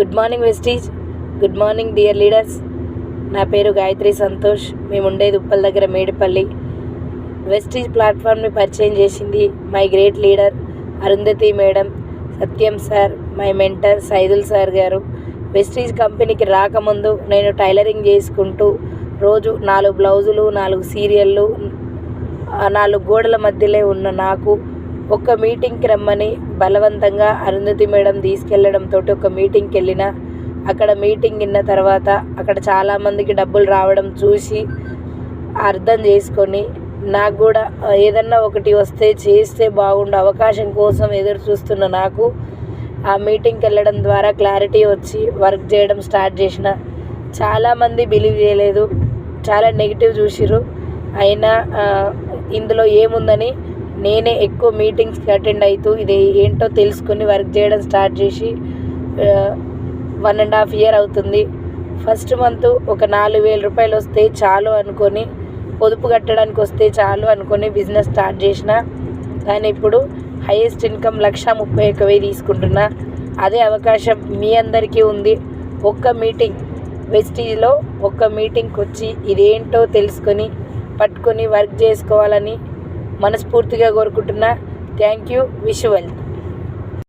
Good morning Vestige, good morning dear leaders. నా పేరు గాయత్రి సంతోష్. మేము ఉండేది ఉప్పల్ దగ్గర మేడిపల్లి. వెస్టీజ్ ప్లాట్ఫామ్ని పరిచయం చేసింది my great leader Arundhati madam, Satyam sir, my mentor Saidul sir గారు. వెస్టీజ్ కంపెనీకి రాకముందు నేను టైలరింగ్ చేసుకుంటూ రోజు 4 బ్లౌజులు, 4 సీరియళ్ళు, 4 గోడల మధ్యలో ఉన్న నాకు ఒక మీటింగ్కి రమ్మని బలవంతంగా అరుంధతి మేడం తీసుకెళ్లడంతో ఒక మీటింగ్కి వెళ్ళిన. అక్కడ మీటింగ్ విన్న తర్వాత అక్కడ చాలామందికి డబ్బులు రావడం చూసి అర్థం చేసుకొని నాకు కూడా ఏదన్నా ఒకటి వస్తే చేస్తే బాగుండు అవకాశం కోసం ఎదురు చూస్తున్న నాకు ఆ మీటింగ్కి వెళ్ళడం ద్వారా క్లారిటీ వచ్చి వర్క్ చేయడం స్టార్ట్ చేసిన. చాలామంది బిలీవ్ చేయలేదు, చాలా నెగిటివ్ చూసిర్రు. అయినా ఇందులో ఏముందని నేనే ఎక్కువ మీటింగ్స్కి అటెండ్ అవుతూ ఇది ఏంటో తెలుసుకొని వర్క్ చేయడం స్టార్ట్ చేసి 1.5 year అవుతుంది. ఫస్ట్ మంత్ ఒక 4,000 రూపాయలు వస్తే చాలు అనుకొని, పొదుపు కట్టడానికి వస్తే చాలు అనుకొని బిజినెస్ స్టార్ట్ చేసిన. కానీ ఇప్పుడు హైయెస్ట్ ఇన్కమ్ 1,31,000 తీసుకుంటున్నా. అదే అవకాశం మీ అందరికీ ఉంది. ఒక్క మీటింగ్ వెస్టీజ్లో ఒక్క మీటింగ్కి వచ్చి ఇదేంటో తెలుసుకొని పట్టుకొని వర్క్ చేసుకోవాలని మనస్ఫూర్తిగా కోరుకుంటున్నా. Thank you. Wish you well.